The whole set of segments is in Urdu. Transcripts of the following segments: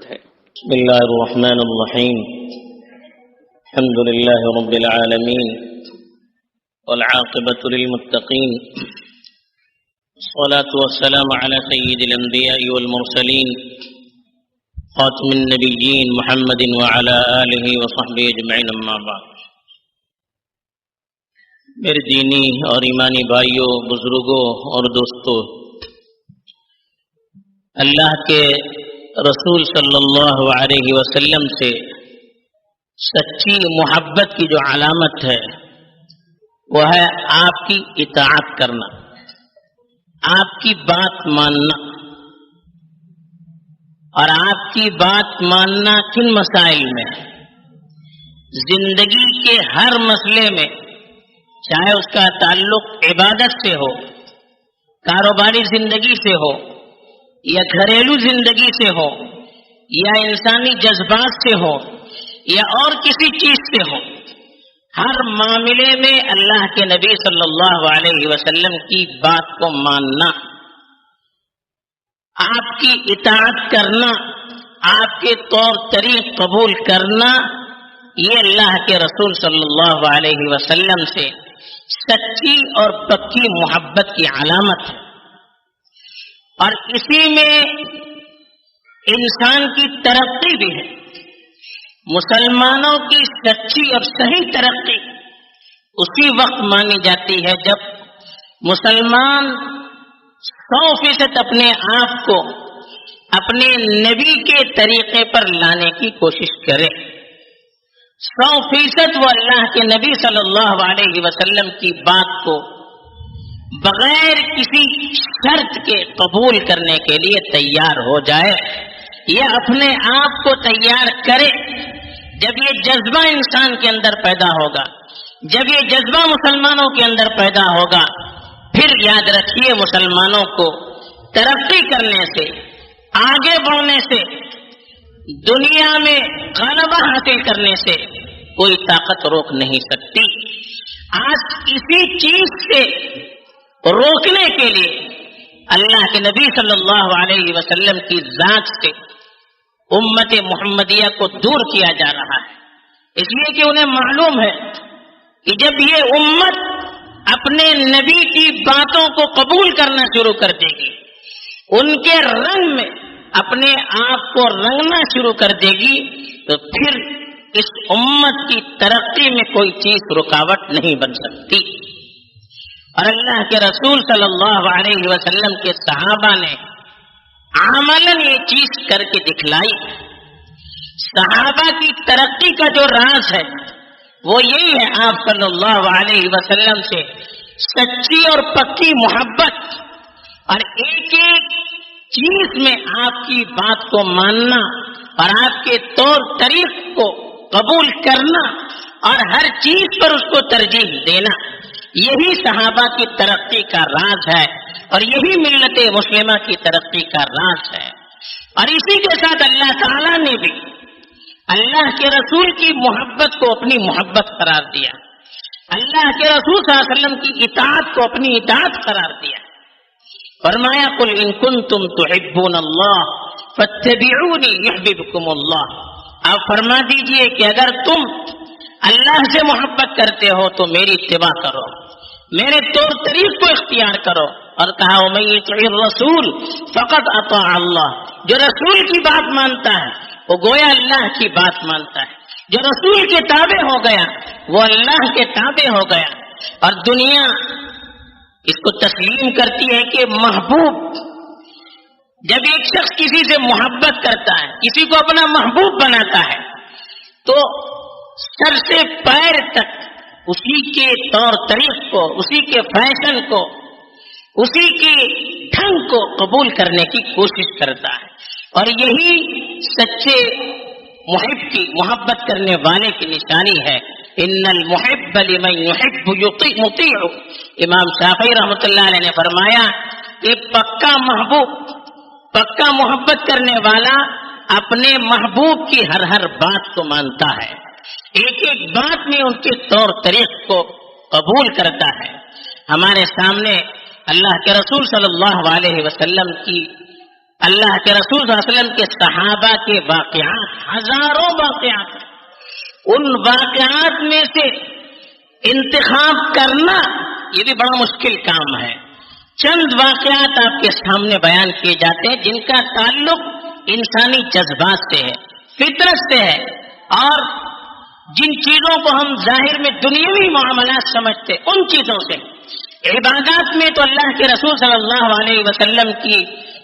بسم الله الرحمن الرحيم. الحمد لله رب العالمين والعاقبة للمتقين، الصلاة والسلام على سيد الأنبياء والمرسلين خاتم النبيين محمد وعلى آله وصحبه أجمعين، أما بعد. میرے دینی اور ایمانی بھائیوں، بزرگوں اور دوستوں، اللہ کے رسول صلی اللہ علیہ وسلم سے سچی محبت کی جو علامت ہے وہ ہے آپ کی اطاعت کرنا، آپ کی بات ماننا. اور آپ کی بات ماننا کن مسائل میں؟ زندگی کے ہر مسئلے میں، چاہے اس کا تعلق عبادت سے ہو، کاروباری زندگی سے ہو، یا گھریلو زندگی سے ہو، یا انسانی جذبات سے ہو، یا اور کسی چیز سے ہو، ہر معاملے میں اللہ کے نبی صلی اللہ علیہ وسلم کی بات کو ماننا، آپ کی اطاعت کرنا، آپ کے طور طریق قبول کرنا، یہ اللہ کے رسول صلی اللہ علیہ وسلم سے سچی اور پکی محبت کی علامت ہے. اور اسی میں انسان کی ترقی بھی ہے. مسلمانوں کی سچی اور صحیح ترقی اسی وقت مانی جاتی ہے جب مسلمان 100% اپنے آپ کو اپنے نبی کے طریقے پر لانے کی کوشش کرے. 100% وہ اللہ کے نبی صلی اللہ علیہ وسلم کی بات کو بغیر کسی شرط کے قبول کرنے کے لیے تیار ہو جائے، یا اپنے آپ کو تیار کرے. جب یہ جذبہ انسان کے اندر پیدا ہوگا، جب یہ جذبہ مسلمانوں کے اندر پیدا ہوگا، پھر یاد رکھیے مسلمانوں کو ترقی کرنے سے، آگے بڑھنے سے، دنیا میں غلبہ حاصل کرنے سے کوئی طاقت روک نہیں سکتی. آج اسی چیز سے روکنے کے لیے اللہ کے نبی صلی اللہ علیہ وسلم کی ذات سے امت محمدیہ کو دور کیا جا رہا ہے، اس لیے کہ انہیں معلوم ہے کہ جب یہ امت اپنے نبی کی باتوں کو قبول کرنا شروع کر دے گی، ان کے رنگ میں اپنے آپ کو رنگنا شروع کر دے گی، تو پھر اس امت کی ترقی میں کوئی چیز رکاوٹ نہیں بن سکتی. اور اللہ کے رسول صلی اللہ علیہ وسلم کے صحابہ نے عملاً یہ چیز کر کے دکھلائی. صحابہ کی ترقی کا جو راز ہے وہ یہی ہے، آپ صلی اللہ علیہ وسلم سے سچی اور پکی محبت، اور ایک ایک چیز میں آپ کی بات کو ماننا اور آپ کے طور طریق کو قبول کرنا، اور ہر چیز پر اس کو ترجیح دینا. یہی صحابہ کی ترقی کا راز ہے، اور یہی ملت مسلمہ کی ترقی کا راز ہے. اور اسی کے ساتھ اللہ تعالیٰ نے بھی اللہ کے رسول کی محبت کو اپنی محبت قرار دیا، اللہ کے رسول صلی اللہ علیہ وسلم کی اطاعت کو اپنی اطاعت قرار دیا. فرمایا قل ان کنتم تحبون اللہ فاتبعونی یحببکم اللہ. آپ فرما دیجئے کہ اگر تم اللہ سے محبت کرتے ہو تو میری اتباع کرو، میرے طور طریق کو اختیار کرو. اور کہا وَمَن يُطِعِ الرَّسُولَ فَقَدْ أَطَاعَ اللَّهَ. جو رسول کی بات مانتا ہے وہ گویا اللہ کی بات مانتا ہے. جو رسول کے تابع ہو گیا وہ اللہ کے تابع ہو گیا. اور دنیا اس کو تسلیم کرتی ہے کہ محبوب، جب ایک شخص کسی سے محبت کرتا ہے، کسی کو اپنا محبوب بناتا ہے، تو سر سے پیر تک اسی کے طور طریق کو، اسی کے فیشن کو، اسی کے ڈھنگ کو قبول کرنے کی کوشش کرتا ہے. اور یہی سچے محب کی، محبت کرنے والے کی نشانی ہے. ان المحب لمن يحب مطیع. امام شافعی رحمۃ اللہ علیہ نے فرمایا کہ پکا محبوب، پکا محبت کرنے والا اپنے محبوب کی ہر بات کو مانتا ہے، ایک ایک بات میں ان کے طور طریق کو قبول کرتا ہے. ہمارے سامنے اللہ کے رسول صلی اللہ علیہ وسلم کی اللہ کے رسول صلی اللہ علیہ وسلم کے صحابہ کے واقعات، ہزاروں واقعات، ان واقعات میں سے انتخاب کرنا یہ بھی بڑا مشکل کام ہے۔ چند واقعات آپ کے سامنے بیان کیے جاتے ہیں جن کا تعلق انسانی جذبات سے ہے، فطرت سے ہے، اور جن چیزوں کو ہم ظاہر میں دنیاوی معاملات سمجھتے ان چیزوں سے۔ عبادات میں تو اللہ کے رسول صلی اللہ علیہ وسلم کی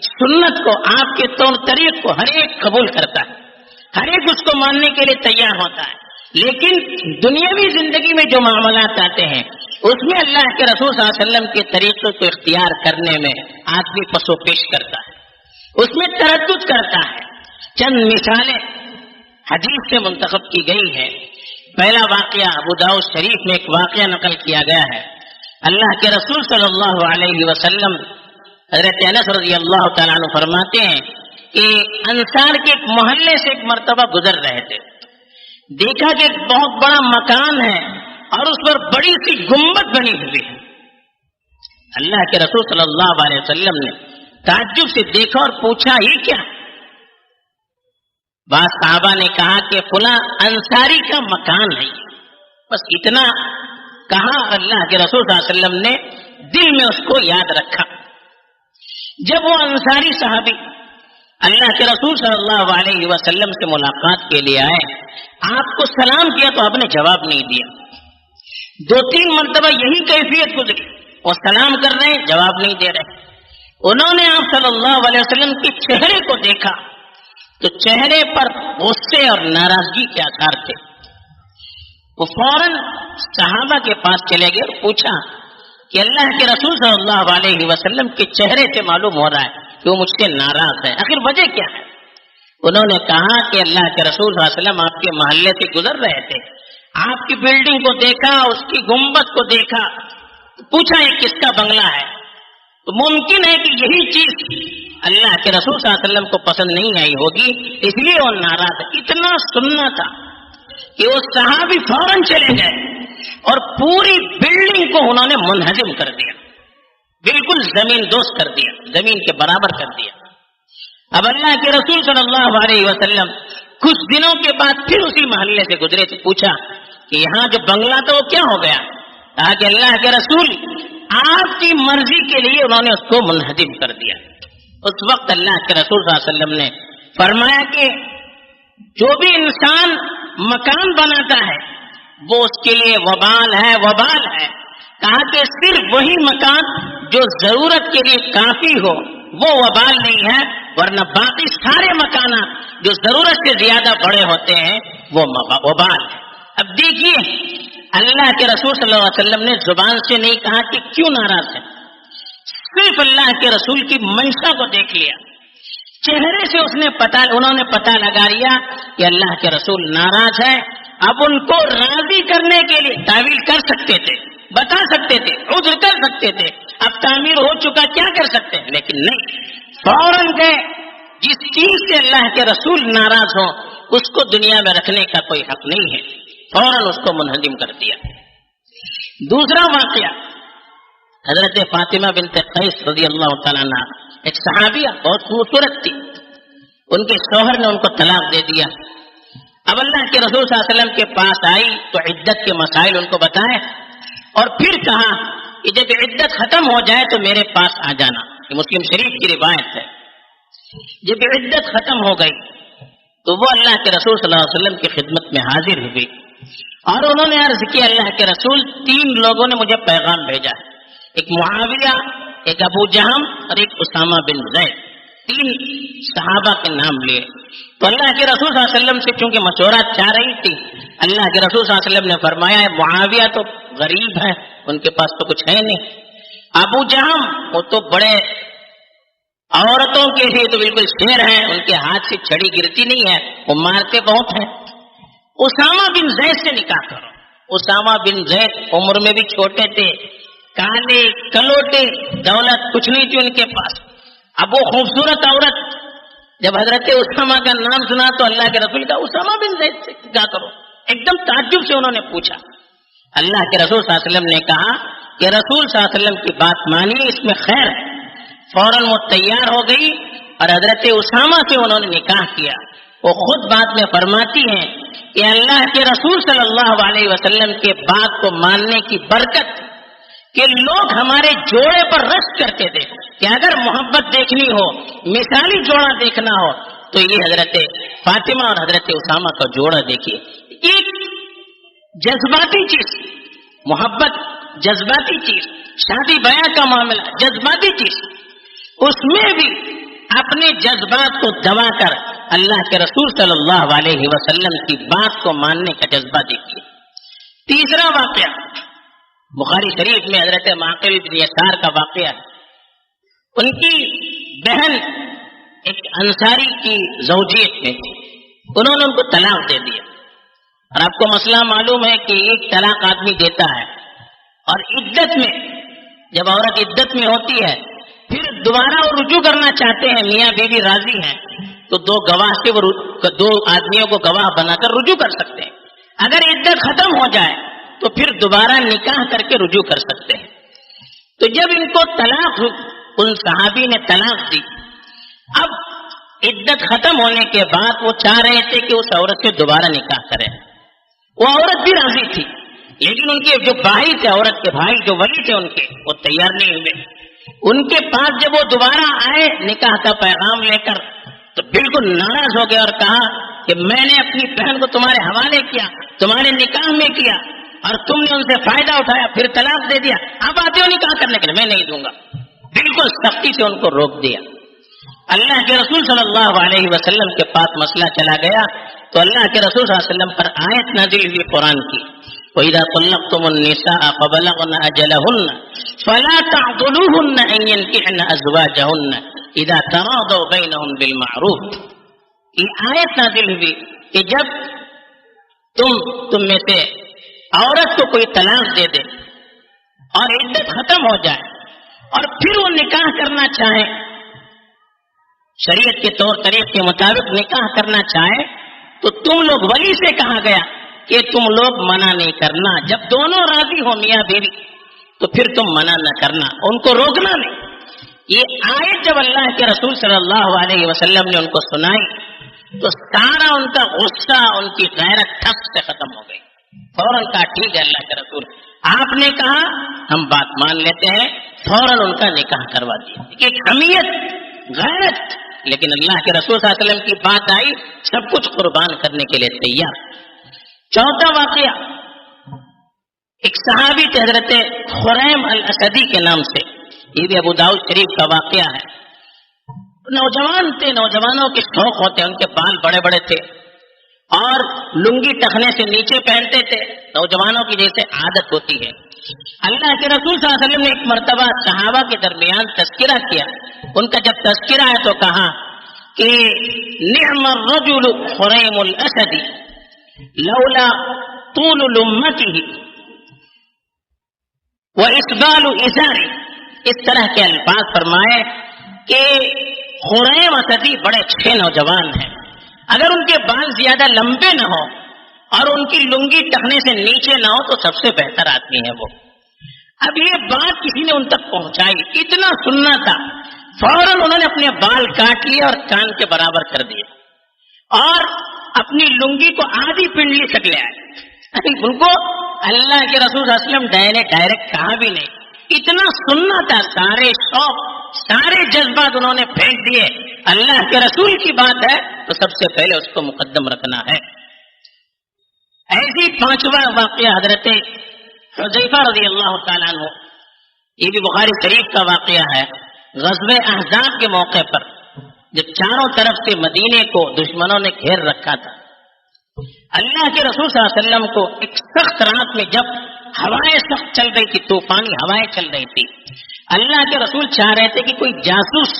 سنت کو، آپ کے طور طریق کو ہر ایک قبول کرتا ہے، ہر ایک اس کو ماننے کے لیے تیار ہوتا ہے، لیکن دنیاوی زندگی میں جو معاملات آتے ہیں اس میں اللہ کے رسول صلی اللہ علیہ وسلم کے طریقے کو اختیار کرنے میں آدمی پسو پیش کرتا ہے، اس میں تردد کرتا ہے۔ چند مثالیں حدیث سے منتخب کی گئی ہیں۔ پہلا واقعہ ابو داؤد شریف میں ایک واقعہ نقل کیا گیا ہے۔ اللہ کے رسول صلی اللہ علیہ وسلم حضرت انس رضی اللہ تعالیٰ عنہ فرماتے ہیں کہ انصار کے ایک محلے سے ایک مرتبہ گزر رہے تھے، دیکھا کہ ایک بہت بڑا مکان ہے اور اس پر بڑی سی گنبد بنی ہوئی ہے۔ اللہ کے رسول صلی اللہ علیہ وسلم نے تعجب سے دیکھا اور پوچھا یہ کیا؟ بعض صحابہ نے کہا کہ فلاں انصاری کا مکان ہے، بس اتنا کہا۔ اللہ کے رسول صلی اللہ علیہ وسلم نے دل میں اس کو یاد رکھا۔ جب وہ انصاری صحابی اللہ کے رسول صلی اللہ علیہ وسلم سے ملاقات کے لیے آئے، آپ کو سلام کیا تو آپ نے جواب نہیں دیا۔ 2-3 مرتبہ یہی کیفیت گزری، وہ سلام کر رہے ہیں، جواب نہیں دے رہے۔ انہوں نے آپ صلی اللہ علیہ وسلم کے چہرے کو دیکھا تو چہرے پر غصے اور ناراضگی کے آثار تھے۔ وہ فوراً صحابہ کے پاس چلے گئے اور پوچھا کہ اللہ کے رسول صلی اللہ علیہ وسلم کے چہرے سے معلوم ہو رہا ہے کہ وہ مجھ سے ناراض ہے، آخر وجہ کیا ہے؟ انہوں نے کہا کہ اللہ کے رسول صلی اللہ علیہ وسلم آپ کے محلے سے گزر رہے تھے، آپ کی بلڈنگ کو دیکھا، اس کی گنبد کو دیکھا، پوچھا یہ کس کا بنگلہ ہے؟ تو ممکن ہے کہ یہی چیز اللہ کے رسول صلی اللہ علیہ وسلم کو پسند نہیں آئی ہوگی، اس لیے وہ ناراض ہے۔ اتنا سننا تھا کہ وہ صحابی فوراً چلے گئے اور پوری بلڈنگ کو انہوں نے منہدم کر دیا، بالکل زمین دوست کر دیا، زمین کے برابر کر دیا۔ اب اللہ کے رسول صلی اللہ علیہ وسلم کچھ دنوں کے بعد پھر اسی محلے سے گزرے تو پوچھا کہ یہاں جو بنگلہ تھا وہ کیا ہو گیا؟ کہا کہ اللہ کے رسول آپ کی مرضی کے لیے انہوں نے اس کو منہدم کر دیا۔ اس وقت اللہ کے رسول صلی اللہ علیہ وسلم نے فرمایا کہ جو بھی انسان مکان بناتا ہے وہ اس کے لیے وبال ہے، وبال ہے۔ کہا کہ صرف وہی مکان جو ضرورت کے لیے کافی ہو وہ وبال نہیں ہے، ورنہ باقی سارے مکانات جو ضرورت سے زیادہ بڑے ہوتے ہیں وہ وبال ہے۔ اب دیکھیے اللہ کے رسول صلی اللہ علیہ وسلم نے زبان سے نہیں کہا کہ کیوں ناراض ہے، صرف اللہ کے رسول کی منشا کو دیکھ لیا، چہرے سے انہوں نے پتہ لگا لیا کہ اللہ کے رسول ناراض ہے۔ اب ان کو راضی کرنے کے لیے تعویل کر سکتے تھے، بتا سکتے تھے، عذر کر سکتے تھے، اب تعمیر ہو چکا کیا کر سکتے ہیں، لیکن نہیں، فوراً گئے۔ جس چیز سے اللہ کے رسول ناراض ہو اس کو دنیا میں رکھنے کا کوئی حق نہیں ہے، فوراً اس کو منہدم کر دیا۔ دوسرا واقعہ حضرت فاطمہ بنت قیس رضی اللہ تعالیٰ عنہ، ایک صحابیہ بہت خوبصورت تھی، ان کے شوہر نے ان کو طلاق دے دیا۔ اب اللہ کے رسول صلی اللہ علیہ وسلم کے پاس آئی تو عدت کے مسائل ان کو بتائے اور پھر کہا کہ جب عدت ختم ہو جائے تو میرے پاس آ جانا، یہ مسلم شریف کی روایت ہے۔ جب عدت ختم ہو گئی تو وہ اللہ کے رسول صلی اللہ علیہ وسلم کی خدمت میں حاضر ہوئی اور انہوں نے عرض کیا اللہ کے رسول 3 لوگوں نے مجھے پیغام بھیجا، ایک معاویہ، ایک ابو جہم اور ایک اسامہ بن زید، 3 صحابہ کے نام لیے۔ تو اللہ کے رسول صلی اللہ علیہ وسلم سے چونکہ مشورہ چاہ رہی تھی، اللہ کے رسول صلی اللہ علیہ وسلم نے فرمایا ہے معاویہ تو غریب ہے، ان کے پاس تو کچھ ہے نہیں، ابو جہم وہ تو بڑے عورتوں کے لیے تو بالکل شیر ہیں، ان کے ہاتھ سے چھڑی گرتی نہیں ہے، وہ مارتے بہت ہیں، اسامہ بن زید سے نکاح کرو۔ اسامہ بن زید عمر میں بھی چھوٹے تھے، کالے کلوٹے، دولت کچھ نہیں تھی ان کے پاس۔ اب وہ خوبصورت عورت جب حضرت اسامہ کا نام سنا تو اللہ کے رسول کا اسامہ بن زید سے نکاح کرو، ایک دم تعجب سے انہوں نے پوچھا۔ اللہ کے رسول صلی اللہ علیہ وسلم نے کہا کہ رسول صلی اللہ علیہ وسلم کی بات مانی، اس میں خیر ہے۔ فوراً وہ تیار ہو گئی اور حضرت اسامہ سے انہوں نے نکاح کیا. وہ خود بعد میں فرماتی ہیں کہ اللہ کے رسول صلی اللہ علیہ وسلم کے بات کو ماننے کی برکت کہ لوگ ہمارے جوڑے پر رشک کرتے تھے کہ اگر محبت دیکھنی ہو، مثالی جوڑا دیکھنا ہو تو یہ حضرت فاطمہ اور حضرت اسامہ کا جوڑا دیکھیے. ایک جذباتی چیز، محبت جذباتی چیز، شادی بیاہ کا معاملہ جذباتی چیز، اس میں بھی اپنے جذبات کو دبا کر اللہ کے رسول صلی اللہ علیہ وسلم کی بات کو ماننے کا جذبہ دیکھیے. تیسرا واقعہ بخاری شریف میں حضرت معقل بن یسار کا واقعہ ہے. ان کی بہن ایک انصاری کی زوجیت میں تھی، انہوں نے ان کو طلاق دے دیا. اور آپ کو مسئلہ معلوم ہے کہ ایک طلاق آدمی دیتا ہے اور عدت میں جب عورت عدت میں ہوتی ہے پھر دوبارہ وہ رجوع کرنا چاہتے ہیں، میاں بیوی راضی ہیں تو دو گواہ سے وہ دو آدمیوں کو گواہ بنا کر رجوع کر سکتے ہیں. اگر عدت ختم ہو جائے تو پھر دوبارہ نکاح کر کے رجوع کر سکتے ہیں. تو جب ان کو طلاق، ان صحابی نے طلاق دی، اب عدت ختم ہونے کے بعد وہ چاہ رہے تھے کہ اس عورت سے دوبارہ نکاح کریں. وہ عورت بھی راضی تھی لیکن ان کے جو بھائی تھے، عورت کے بھائی جو ولی تھے ان کے، وہ تیار نہیں ہوئے. ان کے پاس جب وہ دوبارہ آئے نکاح کا پیغام لے کر تو بالکل ناراض ہو گئے اور کہا کہ میں نے اپنی بہن کو تمہارے حوالے کیا، تمہارے نکاح میں کیا اور تم نے ان سے فائدہ اٹھایا، پھر طلاق دے دیا، اب آتے ہو نکاح کرنے کے لیے، میں نہیں دوں گا. بالکل سختی سے ان کو روک دیا. اللہ کے رسول صلی اللہ علیہ وسلم کے پاس مسئلہ چلا گیا تو اللہ کے رسول صلی اللہ علیہ وسلم پر آیت نازل ہوئی قرآن کی، وَإِذَا طَلَّقْتُمُ النِّسَاءَ فَبَلَغْنَ أَجَلَهُنَّ فَلَا تَعْضُلُوهُنَّ أَن يَنكِحْنَ أَزْوَاجَهُنَّ إِذَا تَرَاضَوْا بَيْنَهُم بِالْمَعْرُوفِ. یہ آیت نازل ہوئی کہ جب تم میں سے عورت کو کوئی طلاق دے دے اور عدت ختم ہو جائے اور پھر وہ نکاح کرنا چاہے، شریعت کے طور طریق کے مطابق نکاح کرنا چاہے تو تم لوگ ولی سے کہا گیا کہ تم لوگ منع نہیں کرنا. جب دونوں راضی ہو میاں بیوی تو پھر تم منع نہ کرنا، ان کو روکنا نہیں. یہ آیت جب اللہ کے رسول صلی اللہ علیہ وسلم نے ان کو سنائی تو سارا ان کا غصہ، ان کی غیرت ٹھپ سے ختم ہو گئی. فوراً کہا ٹھیک ہے اللہ کے رسول، آپ نے کہا ہم بات مان لیتے ہیں. فوراً ان کا نکاح کروا دیا. ایک حمیت، غیرت، لیکن اللہ کے رسول صلی اللہ علیہ وسلم کی بات آئی، سب کچھ قربان کرنے کے لیے تیار. چوتھا واقعہ، ایک صحابی تھے حضرت خریم الاسدی کے نام سے، یہ بھی ابو داؤد شریف کا واقعہ ہے. نوجوان تھے، نوجوانوں کے شوق ہوتے ہیں، ان کے بال بڑے بڑے تھے اور لنگی ٹخنے سے نیچے پہنتے تھے، نوجوانوں کی جیسے عادت ہوتی ہے. اللہ کے رسول صلی اللہ علیہ وسلم نے ایک مرتبہ صحابہ کے درمیان تذکرہ کیا. ان کا جب تذکرہ ہے تو کہا کہ نعم الرجل خریم الاسدی لولا طول لمته واسبال ازاری. اس طرح کے الفاظ فرمائے کہ خریم اسدی بڑے اچھے نوجوان ہیں، اگر ان کے بال زیادہ لمبے نہ ہو اور ان کی لنگی ٹخنے سے نیچے نہ ہو تو سب سے بہتر آدمی ہے وہ. اب یہ بات کسی نے ان تک پہنچائی، اتنا سننا تھا، فوراً انہوں نے اپنے بال کاٹ لیے اور کان کے برابر کر دیے اور اپنی لنگی کو آدھی پنڈلی تک لے آئے. ان کو اللہ کے رسول صلی اللہ علیہ وسلم ڈائریکٹ کہا بھی نہیں، اتنا سننا تھا. سارے شوق، سارے جذبات انہوں نے پھینک دیے. اللہ کے رسول کی بات ہے تو سب سے پہلے اس کو مقدم رکھنا ہے. ایسی پانچواں واقعہ حضرت حذیفہ رضی اللہ تعالیٰ عنہ، یہ بھی بخاری شریف کا واقعہ ہے. غزوہ احزاب کے موقع پر جب چاروں طرف سے مدینے کو دشمنوں نے گھیر رکھا تھا، اللہ کے رسول صلی اللہ علیہ وسلم کو ایک سخت رات میں جب ہوائیں سخت چل رہی تھی، طوفانی ہوائیں چل رہی تھی، اللہ کے رسول چاہ رہے تھے کہ کوئی جاسوس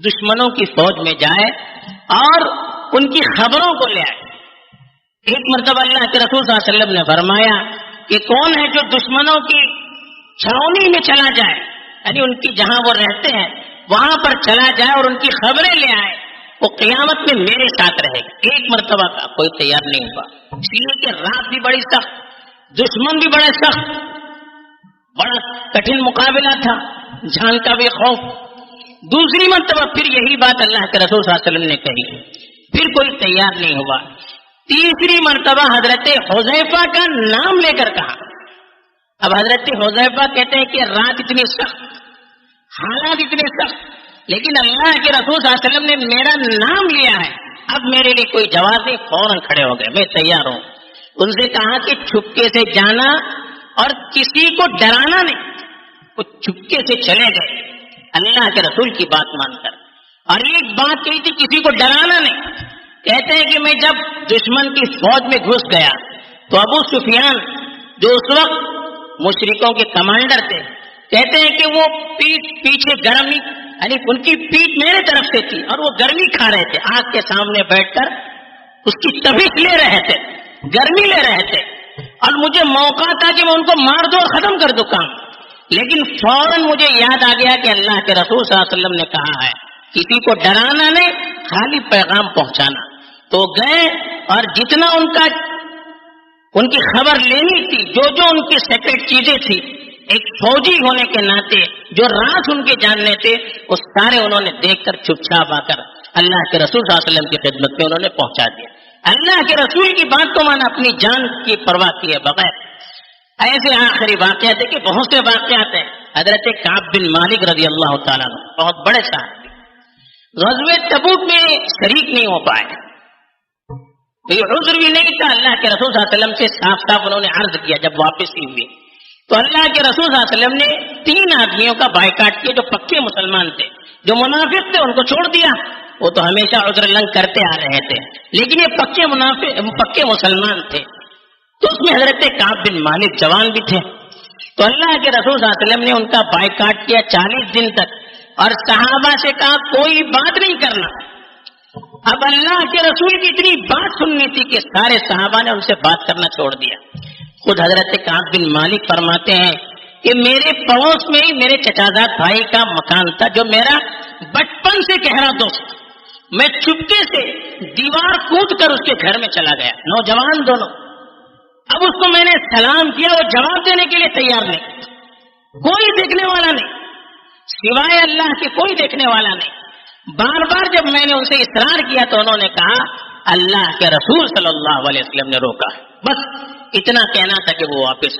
دشمنوں کی فوج میں جائے اور ان کی خبروں کو لے آئے. ایک مرتبہ اللہ کے رسول صلی اللہ علیہ وسلم نے فرمایا کہ کون ہے جو دشمنوں کی چھاؤنی میں چلا جائے، یعنی ان کی جہاں وہ رہتے ہیں وہاں پر چلا جائے اور ان کی خبریں لے آئے، وہ قیامت میں میرے ساتھ رہے گا. ایک مرتبہ کا کوئی تیار نہیں ہوا، اس لیے کہ رات بھی بڑی سخت، دشمن بھی بڑے سخت، بڑا کٹھن مقابلہ تھا، جان کا بھی خوف. دوسری مرتبہ پھر یہی بات اللہ کے رسول صلی اللہ علیہ وسلم نے کہی، پھر کوئی تیار نہیں ہوا۔ تیسری مرتبہ حضرت حذیفہ کا نام لے کر کہا۔ اب حضرت حذیفہ کہتے ہیں کہ رات اتنی سخت، حالات اتنے سخت، لیکن اللہ کے رسول صلی اللہ علیہ وسلم نے میرا نام لیا ہے، اب میرے لیے کوئی جواب نہیں، فوراً کھڑے ہو گئے، میں تیار ہوں۔ ان سے کہا کہ چھپکے سے جانا اور کسی کو ڈرانا نہیں، وہ چھپکے سے چلے گئے اللہ کے رسول کی بات مان کر۔ اور ایک بات کہی تھی، کسی کو ڈرانا نہیں۔ کہتے ہیں کہ میں جب دشمن کی فوج میں گھس گیا تو ابو سفیان جو اس وقت مشرکوں کے کمانڈر تھے، کہتے ہیں کہ وہ پیچھے گرمی، یعنی ان کی پیٹھ میرے طرف سے تھی اور وہ گرمی کھا رہے تھے، آگ کے سامنے بیٹھ کر اس کی تبیش لے رہے تھے، گرمی لے رہے تھے، اور مجھے موقع تھا کہ میں ان کو مار دوں اور ختم کر دوں کام، لیکن فوراً مجھے یاد آ گیا کہ اللہ کے رسول صلی اللہ علیہ وسلم نے کہا ہے کسی کو ڈرانا نہیں، خالی پیغام پہنچانا۔ تو گئے اور جتنا ان کی خبر لینی تھی، جو ان کی سیکرٹ چیزیں تھی، ایک فوجی ہونے کے ناطے جو راز ان کے جاننے تھے، وہ سارے انہوں نے دیکھ کر چپ چاپ آ کر اللہ کے رسول صلی اللہ علیہ وسلم کی خدمت میں انہوں نے پہنچا دیا۔ اللہ کے رسول کی بات کو مانا اپنی جان کی پرواہ کیے بغیر۔ ایسے آخری واقعات ہے کہ بہت سے واقعات ہیں۔ حضرت کعب بن مالک رضی اللہ تعالیٰ عنہ بہت بڑے صحابی، غزوہ تبوک میں شریک نہیں ہو پائے، یہ عذر بھی نہیں تھا۔ اللہ کے رسول صلی اللہ علیہ وسلم سے صاف صاف انہوں نے عرض کیا جب واپس ہی ہوئے، تو اللہ کے رسول صلی اللہ علیہ وسلم نے 3 آدمیوں کا بائیکاٹ کیا جو پکے مسلمان تھے، جو منافق تھے ان کو چھوڑ دیا، وہ تو ہمیشہ عذر لنگ کرتے آ رہے تھے، لیکن یہ پکے مسلمان تھے۔ تو اس میں حضرت کعب بن مالک جوان بھی تھے، تو اللہ کے رسول صلی اللہ علیہ وسلم نے ان کا بائیکاٹ کیا 40 دن تک، اور صحابہ سے کہا کوئی بات نہیں کرنا۔ اب اللہ کے رسول کی اتنی بات سننی تھی کہ سارے صحابہ نے ان سے بات کرنا چھوڑ دیا۔ خود حضرت کعب بن مالک فرماتے ہیں کہ میرے پڑوس میں ہی میرے چچازاد بھائی کا مکان تھا، جو میرا بچپن سے گہرا دوست، میں چپکے سے دیوار کود کر اس کے گھر میں چلا گیا، نوجوان دونوں۔ اب اس کو میں نے سلام کیا، وہ جواب دینے کے لیے تیار نہیں، کوئی دیکھنے والا نہیں، سوائے اللہ کے کوئی دیکھنے والا نہیں۔ بار بار جب میں نے ان سے اصرار کیا تو انہوں نے کہا اللہ کے رسول صلی اللہ علیہ وسلم نے روکا، بس اتنا کہنا تھا کہ وہ واپس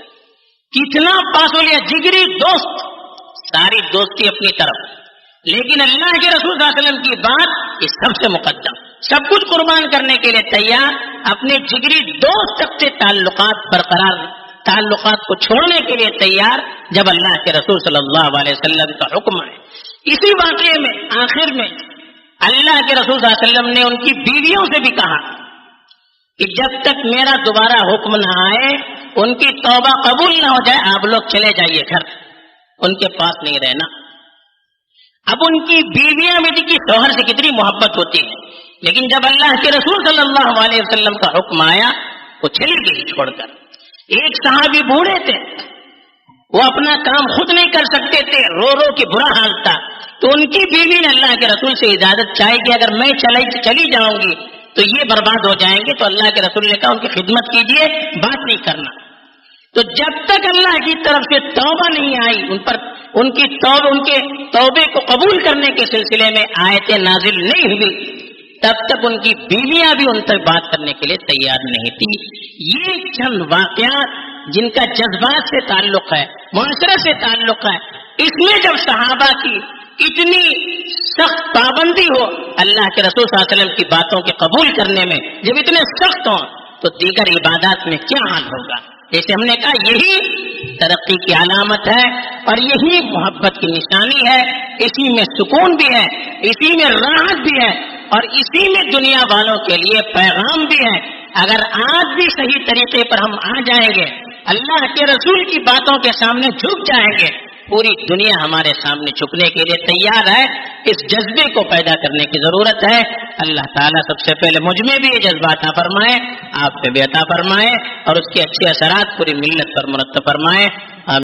کتنا پاس ہو لیا، جگری دوست، ساری دوستی اپنی طرف، لیکن اللہ کے رسول صلی اللہ علیہ وسلم کی بات یہ سب سے مقدم، سب کچھ قربان کرنے کے لیے تیار، اپنے جگری دوست تک سے تعلقات کو چھوڑنے کے لیے تیار جب اللہ کے رسول صلی اللہ علیہ وسلم کا حکم ہے۔ اسی واقعے میں آخر میں اللہ کے رسول صلی اللہ علیہ وسلم نے ان کی بیویوں سے بھی کہا کہ جب تک میرا دوبارہ حکم نہ آئے، ان کی توبہ قبول نہ ہو جائے، آپ لوگ چلے جائیے گھر، ان کے پاس نہیں رہنا۔ اب ان کی بیویاں بھی کی شوہر سے کتنی محبت ہوتی ہے، لیکن جب اللہ کے رسول صلی اللہ علیہ وسلم کا حکم آیا وہ چلی گئی چھوڑ کر۔ ایک صحابی بوڑھے تھے، وہ اپنا کام خود نہیں کر سکتے تھے، رو رو کے برا حال تھا، تو ان کی بیوی نے اللہ کے رسول سے اجازت چاہی کہ اگر میں چلی جاؤں گی تو یہ برباد ہو جائیں گے، تو اللہ کے رسول نے کہا ان کی خدمت کیجیے، بات نہیں کرنا۔ تو جب تک اللہ کی طرف سے توبہ نہیں آئی، ان کے توبے کو قبول کرنے کے سلسلے میں آیتیں نازل نہیں ہوئی، تب تک ان کی بیویاں بھی ان تک بات کرنے کے لیے تیار نہیں تھی۔ یہ چند واقعات جن کا جذبات سے تعلق ہے، معاشرے سے تعلق ہے، اس میں جب صحابہ کی اتنی سخت پابندی ہو اللہ کے رسول صلی اللہ علیہ وسلم کی باتوں کے قبول کرنے میں، جب اتنے سخت ہوں تو دیگر عبادات میں کیا حال ہوگا۔ جیسے ہم نے کہا یہی ترقی کی علامت ہے اور یہی محبت کی نشانی ہے، اسی میں سکون بھی ہے، اسی میں راحت بھی ہے، اور اسی میں دنیا والوں کے لیے پیغام بھی ہے۔ اگر آج بھی صحیح طریقے پر ہم آ جائیں گے، اللہ کے رسول کی باتوں کے سامنے جھک جائیں گے، پوری دنیا ہمارے سامنے جھکنے کے لیے تیار ہے۔ اس جذبے کو پیدا کرنے کی ضرورت ہے۔ اللہ تعالیٰ سب سے پہلے مجھ میں بھی یہ جذبہ عطا فرمائے، آپ پہ بھی عطا فرمائے، اور اس کے اچھے اثرات پوری ملت پر مرتب فرمائے۔